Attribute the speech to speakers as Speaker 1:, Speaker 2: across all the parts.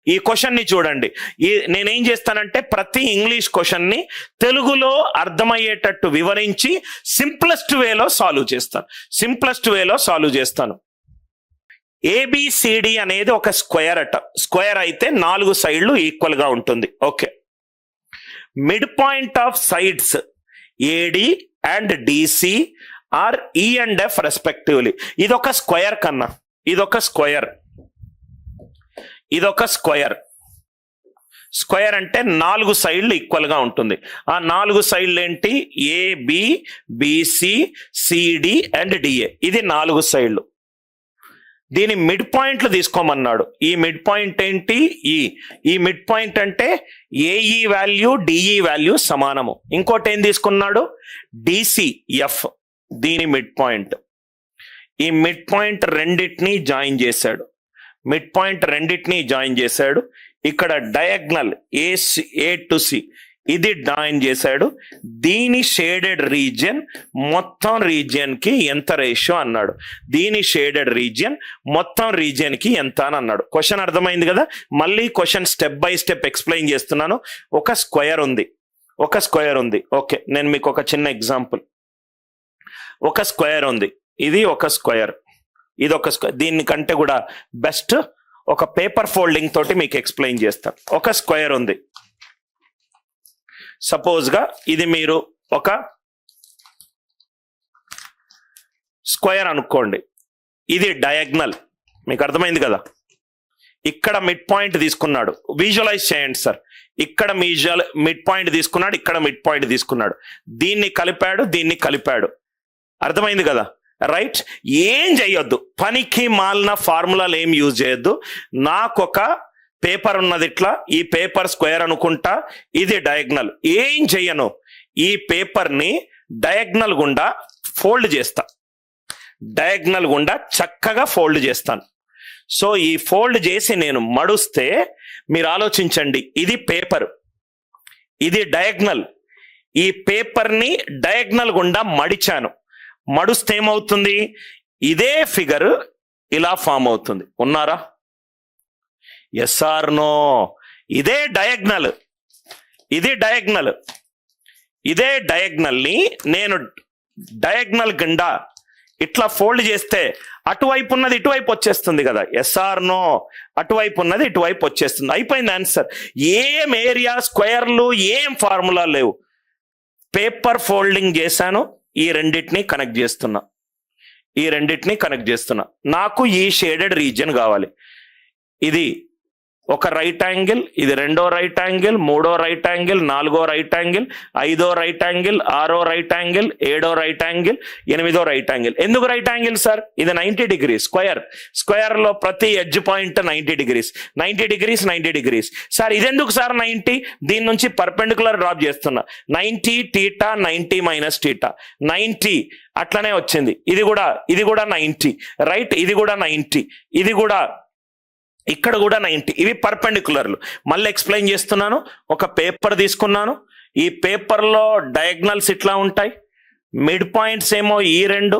Speaker 1: ఈ క్వశ్చన్ ని చూడండి. నేనేం చేస్తానంటే ప్రతి ఇంగ్లీష్ క్వశ్చన్ ని తెలుగులో అర్థమయ్యేటట్టు వివరించి సింప్లెస్ట్ వేలో సాల్వ్ చేస్తాను. ఏబిసిడి అనేది ఒక స్క్వేర్ స్క్వేర్ అయితే 4 సైడ్లు ఈక్వల్ గా ఉంటుంది. Okay, mid point of sides A D and D C are E and F respectively. ఇదొక స్క్వేర్ కన్నా, ఇదొక స్క్వేర్ అంటే 4 సైడ్లు ఈక్వల్ గా ఉంటుంది. ఆ 4 సైడ్లు ఏంటి? A B, B C, C D and D A. ఇది 4 సైడ్లు. దీని మిడ్ పాయింట్లు తీసుకోమన్నాడు. ఈ మిడ్ పాయింట్ ఏంటి? ఈ మిడ్ పాయింట్ అంటే ఏఈ వాల్యూ డిఈ వాల్యూ సమానము. ఇంకోటి ఏం తీసుకున్నాడు? డిసిఎఫ్, దీని మిడ్ పాయింట్. ఈ మిడ్ పాయింట్ రెండింటినీ జాయిన్ చేశాడు. ఇక్కడ డయాగ్నల్ ఏ టు సి ఇది జాయిన్ చేశాడు. దీని షేడెడ్ రీజియన్ మొత్తం రీజియన్ కి ఎంత రేషియో అన్నాడు. దీని షేడెడ్ రీజియన్ మొత్తం రీజియన్ కి ఎంత అని అన్నాడు. క్వశ్చన్ అర్థమైంది కదా? మళ్ళీ question step by step explain చేస్తున్నాను. ఒక స్క్వేర్ ఉంది. ఓకే, నేను మీకు ఒక చిన్న ఎగ్జాంపుల్. ఒక స్క్వేర్ ఉంది, ఇది ఒక స్క్వేర్, ఇది ఒక స్క్వేర్. దీనికంటే కూడా బెస్ట్ ఒక పేపర్ ఫోల్డింగ్ తోటి మీకు ఎక్స్ప్లెయిన్ చేస్తాను. ఒక స్క్వేర్ ఉంది. సపోజ్ గా ఇది మీరు ఒక స్క్వేర్ అనుకోండి. ఇది డయాగ్నల్, మీకు అర్థమైంది కదా? ఇక్కడ మిడ్ పాయింట్ తీసుకున్నాడు. విజువలైజ్ చేయండి సార్. ఇక్కడ మిడ్ పాయింట్ తీసుకున్నాడు, ఇక్కడ మిడ్ పాయింట్ తీసుకున్నాడు. దీన్ని కలిపాడు. అర్థమైంది కదా? రైట్. ఏం చేయొద్దు, పనికి మాలిన ఫార్ములాలు ఏం యూజ్ చేయొద్దు. నాకొక పేపర్ ఉన్నది, ఇట్లా ఈ పేపర్ స్క్వేర్ అనుకుంటా, ఇది డయాగ్నల్. ఏం చెయ్యను, ఈ పేపర్ ని డయాగ్నల్ గుండా చక్కగా ఫోల్డ్ చేస్తాను. సో ఈ ఫోల్డ్ చేసి నేను మడుస్తే, మీరు ఆలోచించండి, ఇది పేపర్, ఇది డయాగ్నల్. ఈ పేపర్ ని డయాగ్నల్ గుండా మడుస్తే ఏమవుతుంది? ఇదే ఫిగర్ ఇలా ఫామ్ అవుతుంది. ఉన్నారా? Yes or no? ఇదే డయాగ్నల్ ని నేను డయాగ్నల్ గుండా ఇట్లా ఫోల్డ్ చేస్తే అటువైపు ఉన్నది ఇటువైపు వచ్చేస్తుంది కదా. Yes or no? అటువైపు ఉన్నది ఇటువైపు వచ్చేస్తుంది. అయిపోయింది ఆన్సర్. ఏం ఏరియా స్క్వేర్లు, ఏం ఫార్ములా లేవు. పేపర్ ఫోల్డింగ్ చేశాను, ఈ రెండింటిని కనెక్ట్ చేస్తున్నా. నాకు ఈ షేడెడ్ రీజియన్ కావాలి. ఇది ఒక రైట్ యాంగిల్, ఇది రెండో రైట్ యాంగిల్, మూడో రైట్ యాంగిల్, నాలుగో రైట్ యాంగిల్, ఐదో రైట్ యాంగిల్, ఆరో రైట్ యాంగిల్, ఏడో రైట్ యాంగిల్, ఎనిమిదో రైట్ యాంగిల్. ఎందుకు రైట్ యాంగిల్ సార్? ఇది 90 డిగ్రీస్ స్క్వేర్ లో ప్రతి ఎడ్జ్ పాయింట్ 90 డిగ్రీస్. సార్ ఇదెందుకు సార్ 90? దీని నుంచి పర్పెండికులర్ డ్రాప్ చేస్తున్నా. 90 θ 90 మైనస్ θ 90 అట్లనే వచ్చింది. ఇది కూడా 90 రైట్. ఇది కూడా 90, ఇది కూడా, ఇక్కడ కూడా 90. ఇవి పర్పెండికులర్లు. మళ్ళీ ఎక్స్ప్లెయిన్ చేస్తున్నాను. ఒక పేపర్ తీసుకున్నాను. ఈ పేపర్లో డయాగ్నల్స్ ఇట్లా ఉంటాయి, మిడ్ పాయింట్స్ ఏమో ఈ రెండు.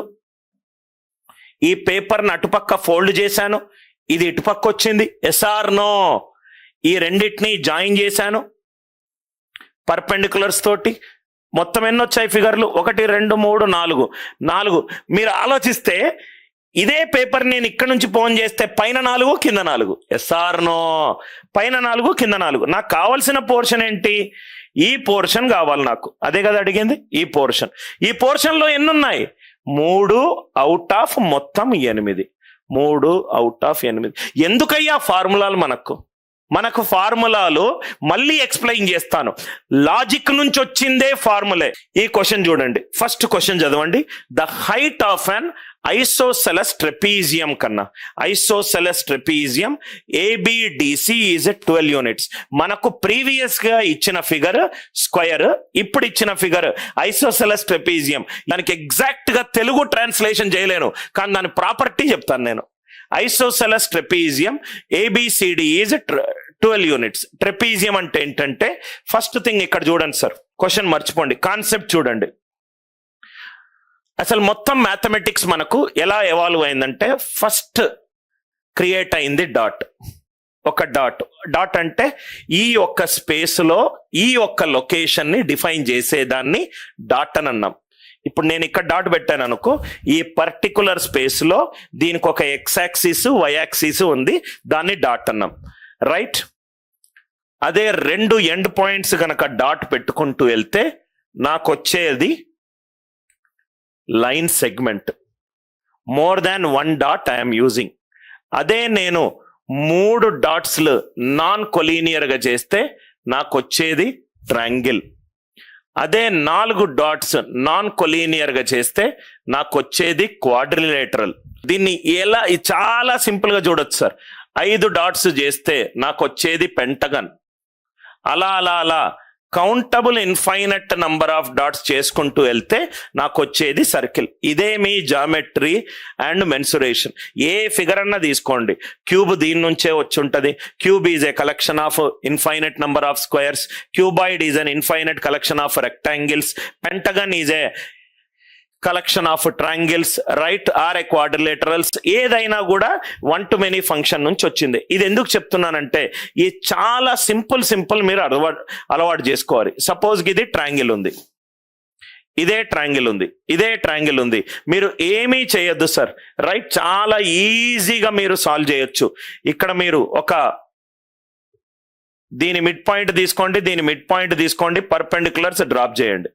Speaker 1: ఈ పేపర్ని అటుపక్క ఫోల్డ్ చేశాను, ఇది ఇటుపక్క వచ్చింది. Yes or no? ఈ రెండింటిని జాయిన్ చేశాను పర్పెండికులర్స్ తోటి. మొత్తం ఎన్ని వచ్చాయి ఫిగర్లు? 1 2 3 4. మీరు ఆలోచిస్తే ఇదే పేపర్ నేను ఇక్కడ నుంచి ఫోన్ చేస్తే పైన 4 కింద 4. Yes or no? పైన 4 కింద 4. నాకు కావాల్సిన పోర్షన్ ఏంటి? ఈ పోర్షన్ కావాలి నాకు. అదే కదా అడిగింది. ఈ పోర్షన్ లో ఎన్ని ఉన్నాయి? 3 అవుట్ ఆఫ్ మొత్తం 8. 3 అవుట్ ఆఫ్ 8. ఎందుకయ్యా ఫార్ములాలు? మనకు ఫార్ములాలు మళ్ళీ ఎక్స్ప్లెయిన్ చేస్తాను. లాజిక్ నుంచి వచ్చిందే ఫార్ములే. ఈ క్వశ్చన్ చూడండి. ఫస్ట్ క్వశ్చన్ చదవండి. The height of an isosceles trapezium ABDC is 12 units. మనకు ప్రీవియస్ గా ఇచ్చిన ఫిగర్ స్క్వేర్, ఇప్పుడు ఇచ్చిన ఫిగర్ ఐసోసెలస్ ట్రెపీజియం. దానికి ఎగ్జాక్ట్ గా తెలుగు ట్రాన్స్లేషన్ చేయలేను, కానీ దాని ప్రాపర్టీ చెప్తాను నేను. Isosceles trapezium ABCD is 12 units. Trapezium అంటే ఏంటంటే, ఫస్ట్ థింగ్ ఇక్కడ చూడండి సార్, క్వశ్చన్ మర్చిపోండి, కాన్సెప్ట్ చూడండి. అసలు మొత్తం మ్యాథమెటిక్స్ మనకు ఎలా ఎవాల్వ్ అయిందంటే, ఫస్ట్ క్రియేట్ అయింది డాట్. ఒక డాట్ అంటే ఈ ఒక్క స్పేస్లో ఈ ఒక్క లొకేషన్ని డిఫైన్ చేసేదాన్ని డాట్ అని అన్నాం. ఇప్పుడు నేను ఇక్కడ డాట్ పెట్టాను అనుకో, ఈ పర్టికులర్ స్పేస్లో దీనికి ఒక ఎక్స్ యాక్సిస్ వై యాక్సిస్ ఉంది, దాన్ని డాట్ అన్నాం, రైట్. అదే రెండు ఎండ్ పాయింట్స్ కనుక డాట్ పెట్టుకుంటూ వెళ్తే నాకు వచ్చేది line segment. More than one dot I'm using. అదే నేను 3 డాట్స్లు నాన్ కొలీనియర్గా చేస్తే నాకు వచ్చేది ట్రయాంగిల్. అదే 4 డాట్స్ నాన్ కొలీనియర్గా చేస్తే నాకు వచ్చేది క్వాడ్రిలేటరల్. దీన్ని ఎలా చాలా సింపుల్గా చూడొచ్చు సార్. 5 డాట్స్ చేస్తే నాకు వచ్చేది పెంటగన్. అలా అలా అలా countable infinite number of dots చేసుకుంటూ వెళ్తే నాకు వచ్చేది సర్కిల్. ఇదే మీ జామెట్రీ అండ్ మెన్సురేషన్. ఏ ఫిగర్ అన్నా తీసుకోండి, క్యూబ్ దీని నుంచే వచ్చి ఉంటుంది. Cube is a collection of infinite number of squares. Cuboid is an infinite collection of rectangles. Pentagon is a collection of triangles, right, or a quadrilaterals. ఏదైనా కూడా 1 to many function నుంచి వచ్చింది. ఇది ఎందుకు చెప్తున్నానంటే ఇది చాలా సింపుల్ మీరు అలవాటు చేసుకోవాలి. సపోజ్ ఇది ట్రయాంగిల్ ఉంది, ఇదే ట్రయాంగిల్ ఉంది, ఇదే ట్రయాంగిల్ ఉంది. మీరు ఏమీ చేయొద్దు సార్, రైట్. చాలా ఈజీగా మీరు సాల్వ్ చేయొచ్చు. ఇక్కడ మీరు దీని మిడ్ పాయింట్ తీసుకోండి, దీని మిడ్ పాయింట్ తీసుకోండి, పర్పెండిక్యులర్స్ డ్రాప్ చేయండి.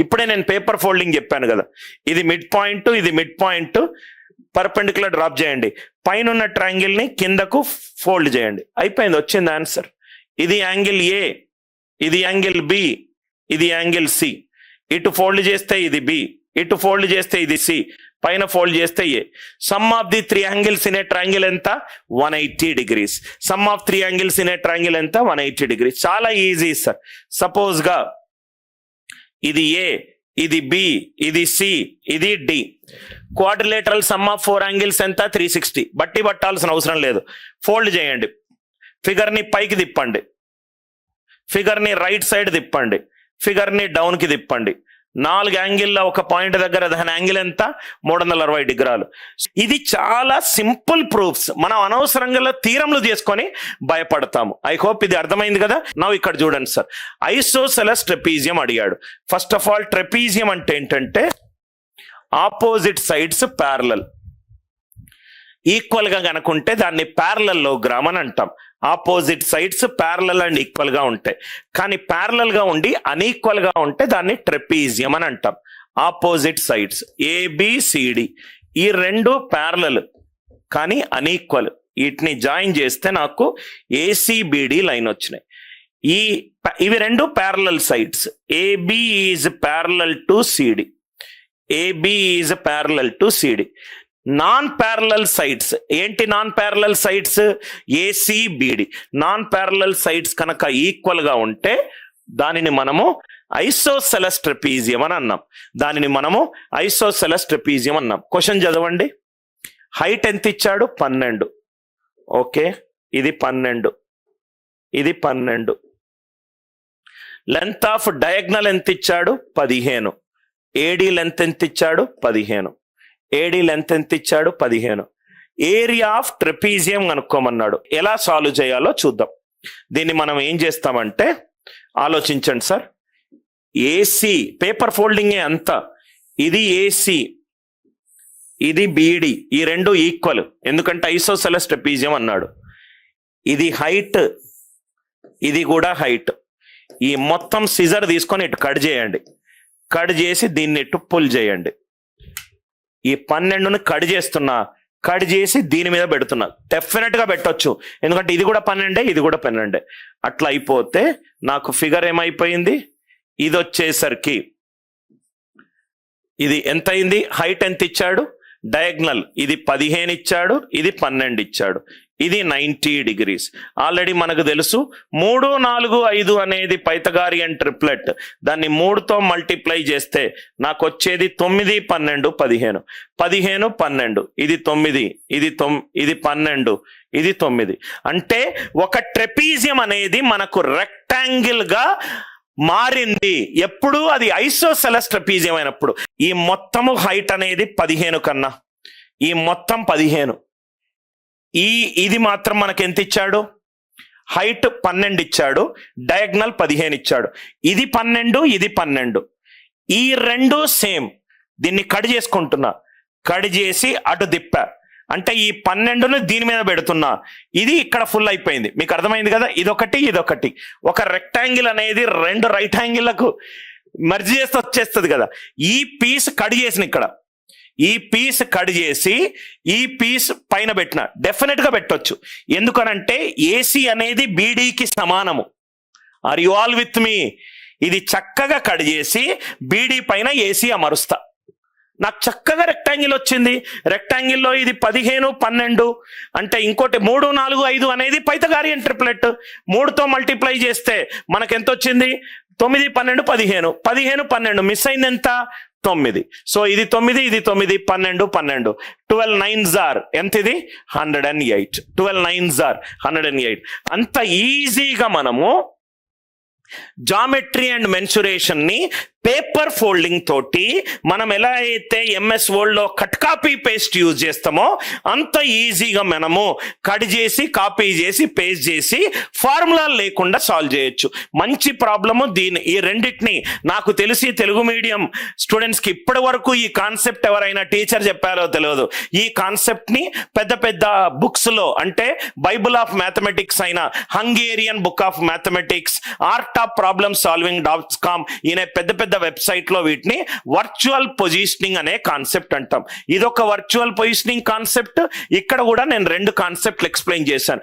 Speaker 1: ఇప్పుడే నేను పేపర్ ఫోల్డింగ్ చెప్పాను కదా, ఇది మిడ్ పాయింట్, ఇది మిడ్ పాయింట్, పర్పెండిక్యులర్ డ్రాప్ చేయండి. పైన ఉన్న ట్రయాంగిల్ ని కిందకు ఫోల్డ్ చేయండి, అయిపోయింది, వచ్చింది ఆన్సర్. ఇది యాంగిల్ ఏ, ఇది యాంగిల్ బి, ఇది యాంగిల్ సి. ఇటు ఫోల్డ్ చేస్తే ఇది బి, ఇటు ఫోల్డ్ చేస్తే ఇది సి, పైన ఫోల్డ్ చేస్తే A. Sum of the 3 angles in a triangle ఎంత? 180 degrees. Sum of 3 angles in a triangle ఎంత? 180 degrees. చాలా ఈజీ సార్. సపోజ్ గా ఇది ఏ, ఇది బి, ఇది సి, ఇది D. Quadrilateral sum of 4 angles ఎంత? 360. బట్టి పట్టాల్సిన అవసరం లేదు, ఫోల్డ్ చేయండి. ఫిగర్ని పైకి తిప్పండి, ఫిగర్ని రైట్ సైడ్ తిప్పండి, ఫిగర్ని డౌన్కి తిప్పండి. 4 యాంగిల్లో ఒక పాయింట్ దగ్గర దాని యాంగిల్ ఎంత? 360 degrees. ఇది చాలా సింపుల్ ప్రూఫ్స్. మనం అనవసరంగా థీరంలు చేసుకొని భయపడతాము. ఐ హోప్ ఇది అర్థమైంది కదా. నా ఇక్కడ చూడండి సార్, ఐసోసెలస్ ట్రెపీజియం అడిగాడు. ఫస్ట్ ఆఫ్ ఆల్ ట్రెపీజియం అంటే ఏంటంటే ఆపోజిట్ సైడ్స్ ప్యారలల్. ఈక్వల్ గా కనుకుంటే దాన్ని ప్యారలలోగ్రామ్ అని అంటాం. Opposite sides parallel and equal గా ఉంటాయి, కానీ ప్యారలల్ గా ఉండి అన్ఈక్వల్ గా ఉంటే దాన్ని ట్రెపీజియం అని అంటాం. ఆపోజిట్ సైడ్స్ ఏబిసిడి, ఈ రెండు ప్యారలల్ కానీ అన్ఈక్వల్. వీటిని జాయిన్ చేస్తే నాకు ఏసీబిడి లైన్ వచ్చినాయి. ఇవి రెండు parallel sides. AB is parallel to CD, AB is parallel to CD. Non parallel sides ఏంటి? Non parallel sides ACBD. Non parallel sides కనుక ఈక్వల్ గా ఉంటే దానిని మనము ఐసోసెలస్ ట్రెపీజియం అని అన్నాం. దానిని మనము ఐసోసెలస్ ట్రెపీజియం అన్నాం. క్వశ్చన్ చదవండి. హైట్ ఎంత ఇచ్చాడు? 12. ఓకే, ఇది 12, ఇది 12. లెంత్ ఆఫ్ డయాగ్నల్ ఎంత ఇచ్చాడు? 15. ఏడి లెంత్ ఎంత ఇచ్చాడు? 15. ఏడి లెంత్ ఎంత ఇచ్చాడు? 15. ఏరియా ఆఫ్ ట్రెపీజియం కనుక్కోమన్నాడు. ఎలా సాల్వ్ చేయాలో చూద్దాం. దీన్ని మనం ఏం చేస్తామంటే, ఆలోచించండి సార్. ఏసీ పేపర్ ఫోల్డింగే అంతా. ఇది ఏసీ, ఇది బీడి, ఈ రెండు ఈక్వల్, ఎందుకంటే ఐసోసెలస్ ట్రెపీజియం అన్నాడు. ఇది హైట్, ఇది కూడా హైట్. ఈ మొత్తం సిజర్ తీసుకొని ఇటు కట్ చేయండి. కట్ చేసి దీన్ని ఇటు పుల్ చేయండి. ఈ 12ని కట్ చేస్తున్నా, కట్ చేసి దీని మీద పెడుతున్నా. డెఫినెట్ గా పెట్టొచ్చు, ఎందుకంటే ఇది కూడా 12, ఇది కూడా 12. అట్లా అయిపోతే నాకు ఫిగర్ ఏమైపోయింది? ఇది వచ్చేసరికి ఇది ఎంత అయింది? హైట్ ఎంత ఇచ్చాడు? డయాగ్నల్ ఇది 15 ఇచ్చాడు, ఇది 12 ఇచ్చాడు, ఇది 90 degrees. ఆల్రెడీ మనకు తెలుసు 3, 4, 5 అనేది పైథాగోరియన్ ట్రిప్లెట్. దాన్ని 3తో మల్టిప్లై చేస్తే నాకు వచ్చేది 9, 12, 15. 15, 12, ఇది 9, ఇది 12, ఇది 9. అంటే ఒక ట్రెపీజియం అనేది మనకు రెక్టాంగిల్ గా మారింది ఎప్పుడు? అది ఐసోసెలస్ ట్రెపీజియం అయినప్పుడు. ఈ మొత్తము హైట్ అనేది 15 కన్నా, ఈ మొత్తం 15, ఇది మాత్రం మనకి ఎంత ఇచ్చాడు? హైట్ 12 ఇచ్చాడు, డయాగ్నల్ 15 ఇచ్చాడు. ఇది 12, ఇది 12. ఈ రెండు సేమ్. దీన్ని కట్ చేసుకుంటున్నా, కట్ చేసి అటు దిప్పా, అంటే ఈ 12ను దీని మీద పెడుతున్నా. ఇది ఇక్కడ ఫుల్ అయిపోయింది. మీకు అర్థమైంది కదా, ఇదొకటి ఇదొకటి. ఒక రెక్టాంగిల్ అనేది రెండు రైట్ యాంగిల్లకు మర్జ్ చేస్తే వచ్చేస్తుంది కదా. ఈ పీస్ కట్ చేసిన, ఇక్కడ ఈ పీస్ కట్ చేసి ఈ పీస్ పైన పెట్టిన, డెఫినెట్ గా పెట్టొచ్చు. ఎందుకనంటే ఏసీ అనేది బీడీకి సమానము. Are you all with me? ఇది చక్కగా కట్ చేసి బీడీ పైన ఏసీ అమరుస్తా. నాకు చక్కగా రెక్టాంగిల్ వచ్చింది. రెక్టాంగిల్లో ఇది 15, 12 అంటే ఇంకోటి 3, 4, 5 అనేది పైథాగోరియన్ ట్రిప్లెట్. 3తో మల్టిప్లై చేస్తే మనకు ఎంత వచ్చింది? 9, 12, 15. 15, 12 మిస్ అయింది ఎంత? 9. సో ఇది 9, ఇది 9, 12, 12. 12 9s are ఎంత? ఇది 108. 12 9s are 108. అంత ఈజీగా మనము జామెట్రీ అండ్ మెన్సురేషన్ ని పేపర్ ఫోల్డింగ్ తోటి మనం ఎలా అయితే ఎంఎస్ వర్డ్ లో కట్ కాపీ పేస్ట్ యూజ్ చేస్తామో అంత ఈజీగా మనము కట్ చేసి కాపీ చేసి పేస్ట్ చేసి ఫార్ములా లేకుండా సాల్వ్ చేయొచ్చు. మంచి ప్రాబ్లము. ఈ రెండింటిని నాకు తెలిసి తెలుగు మీడియం స్టూడెంట్స్ కి ఇప్పటి వరకు ఈ కాన్సెప్ట్ ఎవరైనా టీచర్ చెప్పారో తెలియదు. ఈ కాన్సెప్ట్ ని పెద్ద పెద్ద బుక్స్ లో, అంటే బైబుల్ ఆఫ్ మ్యాథమెటిక్స్ అయిన Hungarian book of mathematics, art of problem solving .com ఈయన పెద్ద పెద్ద వెబ్సైట్ లో వీటిని వర్చువల్ పొజిషనింగ్ అనే కాన్సెప్ట్ అంటాం. ఇదొక వర్చువల్ పొజిషనింగ్ కాన్సెప్ట్. ఇక్కడ కూడా నేను 2 కాన్సెప్ట్లు ఎక్స్ప్లెయిన్ చేశాను.